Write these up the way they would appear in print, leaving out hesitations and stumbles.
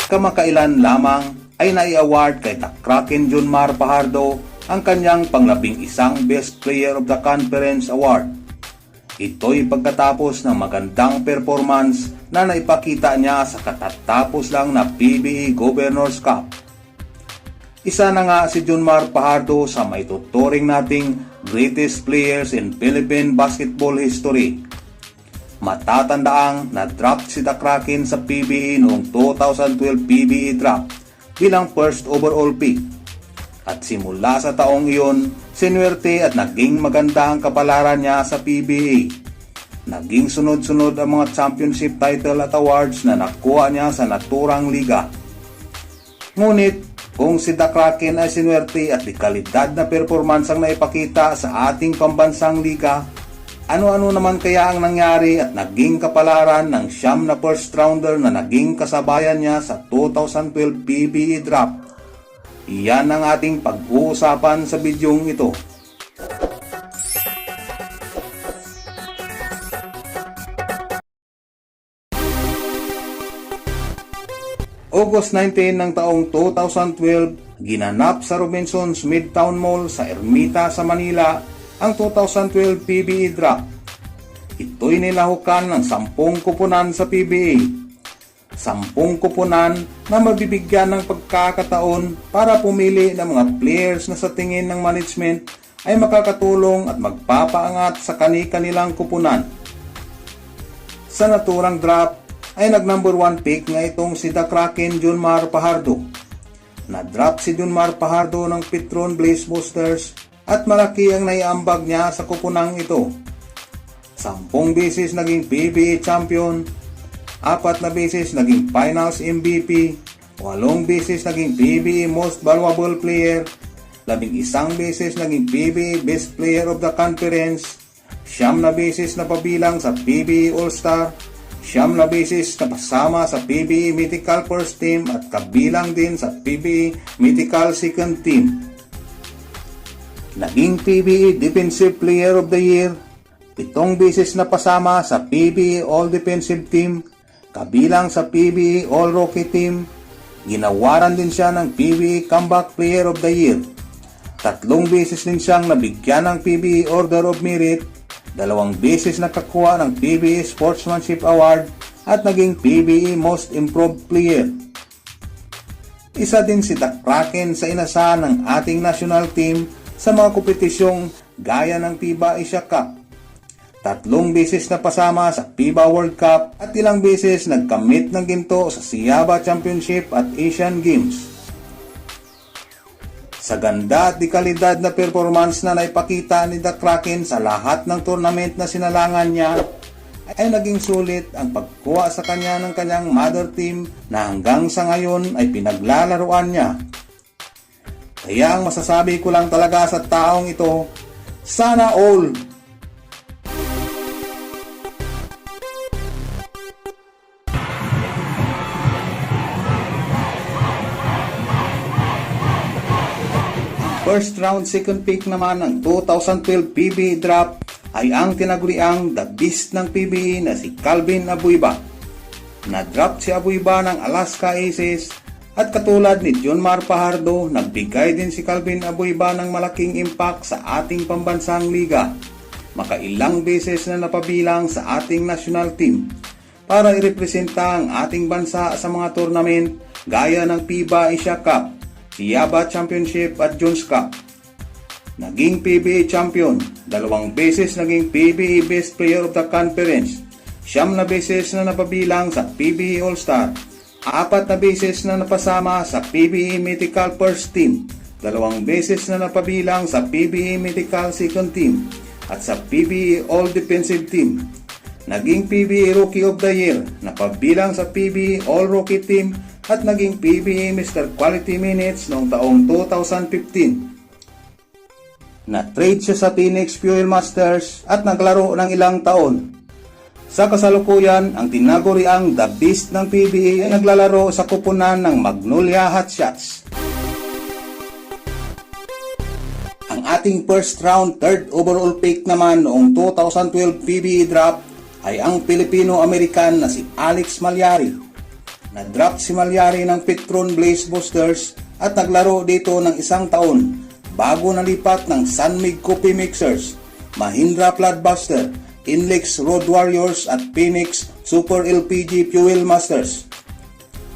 Kamakailan lamang ay nai-award kay The Kraken Junmar Fajardo ang kanyang pang-11 Best Player of the Conference Award. Ito'y pagkatapos ng magandang performance na naipakita niya sa katatapos lang na PBA Governors Cup. Isa na nga si Junmar Fajardo sa maituturing nating greatest players in Philippine basketball history. Matatandaang na-draft si The Kraken sa PBA noong 2012 PBA draft bilang first overall pick. At simula sa taong iyon, sinuwerte at naging maganda ang kapalaran niya sa PBA. Naging sunod-sunod ang mga championship title at awards na nakuha niya sa naturang liga. Ngunit, kung si The Kraken ay sinuwerte at di kalidad na performance ang naipakita sa ating pambansang liga, ano-ano naman kaya ang nangyari at naging kapalaran ng siyam na first rounder na naging kasabayan niya sa 2012 PBA draft? Iyan ang ating pag-uusapan sa bidyong ito. August 19 ng taong 2012, ginanap sa Robinson's Midtown Mall sa Ermita sa Manila ang 2012 PBA draft. Ito'y nilahukan ng 10 kuponan sa PBA. 10 kuponan na mabibigyan ng pagkakataon para pumili ng mga players na sa tingin ng management ay makakatulong at magpapaangat sa kani-kanilang kuponan. Sa naturang draft ay nag-number 1 pick nga itong si The Kraken Junmar Fajardo. Na-draft si Junmar Fajardo ng Petron Blaze Boosters at malaki ang naiambag niya sa kupunang ito. 10 beses naging PBA champion, 4 na beses naging finals MVP, 8 beses naging PBA most valuable player, 11 beses naging PBA best player of the conference, 9 na beses na pabilang sa PBA All-Star, 9 na beses na pasama sa PBA Mythical First Team at kabilang din sa PBA Mythical Second Team. Naging PBA Defensive Player of the Year, 7 beses na pasama sa PBA All Defensive Team, kabilang sa PBA All Rookie Team. Ginawaran din siya ng PBA Comeback Player of the Year. 3 beses din siyang nabigyan ng PBA Order of Merit, 2 beses nakakuha ng PBA Sportsmanship Award at naging PBA Most Improved Player. Isa din si The Kraken sa inasahan ng ating national team sa mga kompetisyong gaya ng FIBA Asia Cup. 3 beses na pasama sa FIBA World Cup at ilang beses nagkamit ng ginto sa SIABA Championship at Asian Games. Sa ganda at di kalidad na performance na naipakita ni The Kraken sa lahat ng tournament na sinalangan niya, ay naging sulit ang pagkuha sa kanya ng kanyang mother team na hanggang sa ngayon ay pinaglalaruan niya. Kaya ang masasabi ko lang talaga sa taong ito, sana all! First round second pick naman ng 2012 PBA draft ay ang tinaguriang the beast ng PBA na si Calvin Abuiba. Na-draft si Abuiba ng Alaska Aces at katulad ni Junmar Fajardo, nagbigay din si Calvin Abuiba ng malaking impact sa ating pambansang liga. Makailang beses na napabilang sa ating national team para irepresenta ang ating bansa sa mga tournament gaya ng FIBA Asia Cup, SIABA Championship at Jones Cup. Naging PBA champion, 2 beses naging PBA Best Player of the Conference, 9 na beses na napabilang sa PBA All-Star, 4 na beses na napasama sa PBA Mythical First Team, 2 beses na napabilang sa PBA Mythical Second Team, at sa PBA All Defensive Team. Naging PBA Rookie of the Year, napabilang sa PBA All Rookie Team, at naging PBA Mr. Quality Minutes noong taong 2015. Na-trade siya sa Phoenix Fuel Masters at naglaro ng ilang taon. Sa kasalukuyan, ang tinaguriang The Beast ng PBA ay naglalaro sa kupunan ng Magnolia Hotshots. Ang ating first round third overall pick naman noong 2012 PBA draft ay ang Pilipino-American na si Alex Malyari. Na-draft si Malyari ng Petron Blaze Boosters at naglaro dito ng isang taon bago nalipat ng Sunmig Coffee Mixers, Mahindra Floodbuster, Inlex Road Warriors at Phoenix Super LPG Fuel Masters.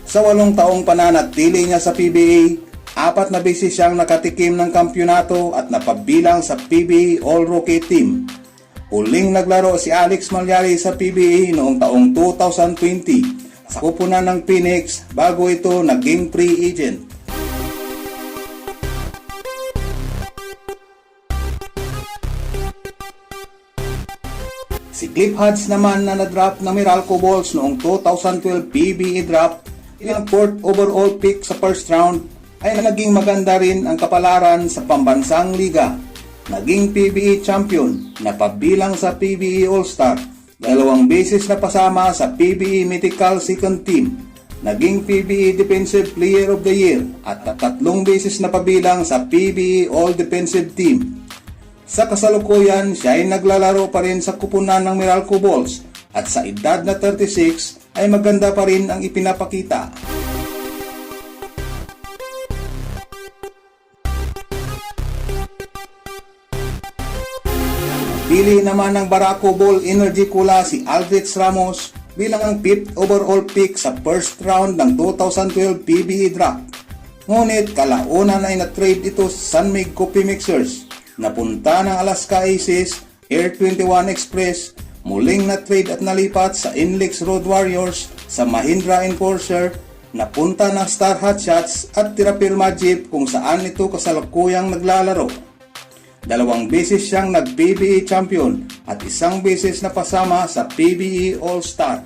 Sa 8 taong pananatili niya sa PBA, 4 na beses siyang nakatikim ng kampyonato at napabilang sa PBA All-Rookie Team. Huling naglaro si Alex Malyari sa PBA noong taong 2020 sa kupunan ng Phoenix bago ito naging free agent. Si Cliff Hodge naman na na-draft ng Meralco Bulls noong 2012 PBA draft, ilang 4th overall pick sa first round, ay naging maganda rin ang kapalaran sa pambansang liga. Naging PBA champion, napabilang sa PBA All-Star, 2 beses na pasama sa PBA Medical Second Team, naging PBA Defensive Player of the Year at 3 beses na pabilang sa PBA All-Defensive Team. Sa kasalukuyan, siya ay naglalaro pa rin sa kupunan ng Meralco Bulls at sa edad na 36 ay maganda pa rin ang ipinapakita. Pili naman ng Barako Ball Energy Cola si Aldrich Ramos bilang ang 5th overall pick sa first round ng 2012 PBA draft. Ngunit kalaunan ay na-trade ito sa Sunmig Coffee Mixers, napunta ng Alaska Aces, Air 21 Express, muling na-trade at nalipat sa Inlex Road Warriors, sa Mahindra Enforcer, napunta ng Star Hotshots at Tirapirma Jeep kung saan ito kasalukuyang naglalaro. 2 beses siyang nag-PBA champion at 1 beses na pasama sa PBA All-Star.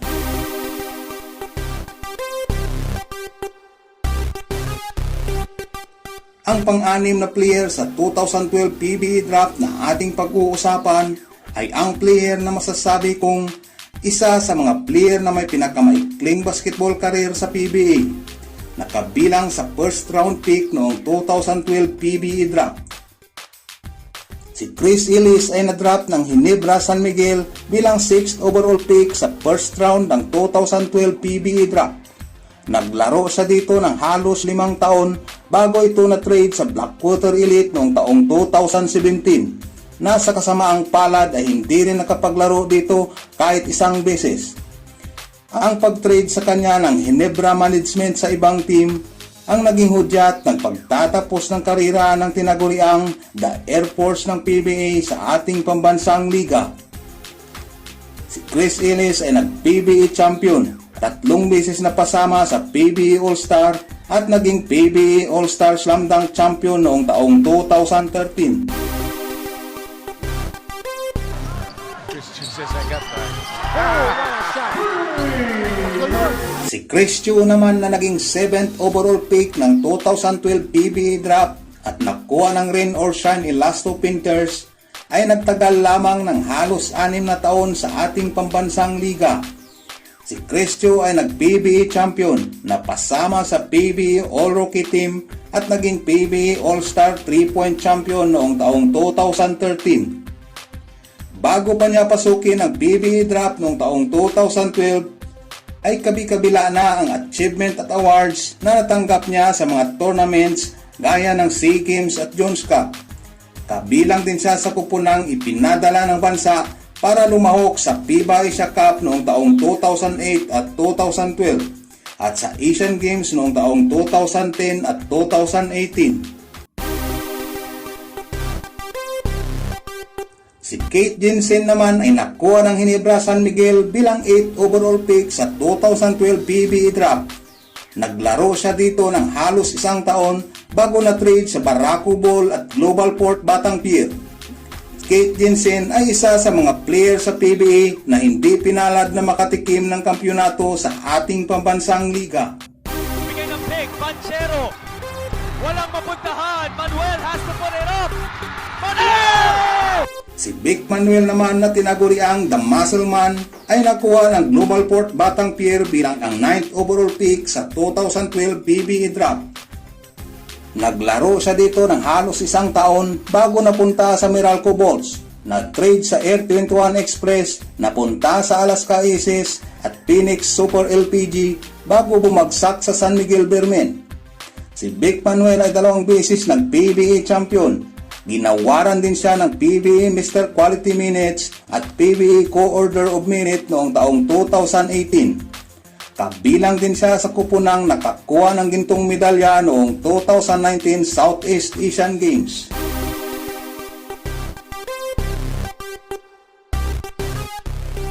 Ang pang-anim na player sa 2012 PBA draft na ating pag-uusapan ay ang player na masasabi kong isa sa mga player na may pinakamaikling basketball career sa PBA. Nakabilang sa first round pick noong 2012 PBA draft. Si Chris Ellis ay na-draft ng Ginebra San Miguel bilang 6th overall pick sa first round ng 2012 PBA draft. Naglaro siya dito ng halos 5 taon bago ito na-trade sa Blackwater Elite noong taong 2017. Nasa kasamaang palad ay hindi rin nakapaglaro dito kahit 1 beses. Ang pag-trade sa kanya ng Ginebra Management sa ibang team ang naging hudyat ng pagtatapos ng karera ng tinaguriang The Air Force ng PBA sa ating pambansang liga. Si Chris Ellis ay nag-PBA champion, 3 beses na pasama sa PBA All-Star at naging PBA All-Star Slam Dunk champion noong taong 2013. Christian says I got that. Si Chris Chu naman na naging 7th overall pick ng 2012 PBA draft at nakuha ng Rain or Shine Elasto Panthers ay nagtagal lamang ng halos 6 na taon sa ating pambansang liga. Si Chris Chu ay nag-PBA champion, napasama sa PBA All-Rookie Team at naging PBA All-Star 3-point champion noong taong 2013. Bago pa niya pasukin ang PBA draft noong taong 2012, ay kabi-kabila na ang achievement at awards na natanggap niya sa mga tournaments gaya ng SEA Games at Jones Cup. Kabilang din siya sa kupunang ipinadala ng bansa para lumahok sa FIBA Asia Cup noong taong 2008 at 2012 at sa Asian Games noong taong 2010 at 2018. Si Kate Jensen naman ay nakuha ng Ginebra San Miguel bilang 8th overall pick sa 2012 PBA draft. Naglaro siya dito ng halos 1 taon bago na-trade sa Barako Ball at Global Port Batang Pier. Kate Jensen ay isa sa mga player sa PBA na hindi pinalad na makatikim ng kampyonato sa ating pambansang liga. Bigay ng pick, Panchero. Walang mapuntahan. Manuel has to put it up. Manuel! Si Vic Manuel naman na tinaguriang The Muscle Man ay nakuha ng Global Port Batang Pier bilang ang 9th overall pick sa 2012 PBA draft. Naglaro siya dito ng halos 1 taon bago napunta sa Meralco Bulls, nag-trade sa Air 21 Express, napunta sa Alaska Aces at Phoenix Super LPG bago bumagsak sa San Miguel Beermen. Si Vic Manuel ay 2 beses nag-PBA champion. Ginawaran din siya ng PBA Mr. Quality Minutes at PBA Co-Order of Merit noong taong 2018. Kabilang din siya sa kupunang nakakuha ng gintong medalya noong 2019 Southeast Asian Games.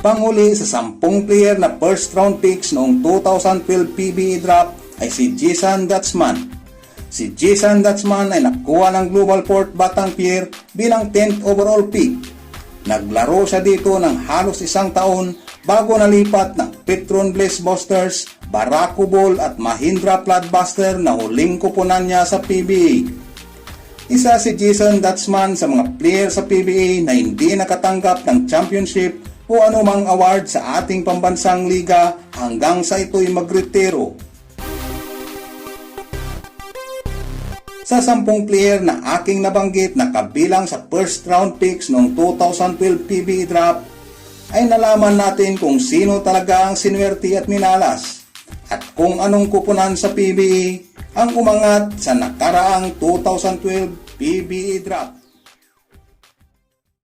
Panghuli sa 10 player na first round picks noong 2012 PBA draft ay si Jason Dutchman. Si Jason Dutchman ay nakuha ng Global Port Battang-Pier bilang 10th overall pick. Naglaro siya dito ng halos 1 taon bago nalipat ng Petron Blaze Busters, Barako Ball at Mahindra Floodbuster na huling kupunan niya sa PBA. Isa si Jason Dutchman sa mga player sa PBA na hindi nakatanggap ng championship o anumang award sa ating pambansang liga hanggang sa ito'y magretiro. Sa 10 player na aking nabanggit na kabilang sa first round picks noong 2012 PBA draft, ay nalaman natin kung sino talaga ang sinuwerte at minalas at kung anong kupunan sa PBA ang umangat sa nakaraang 2012 PBA draft.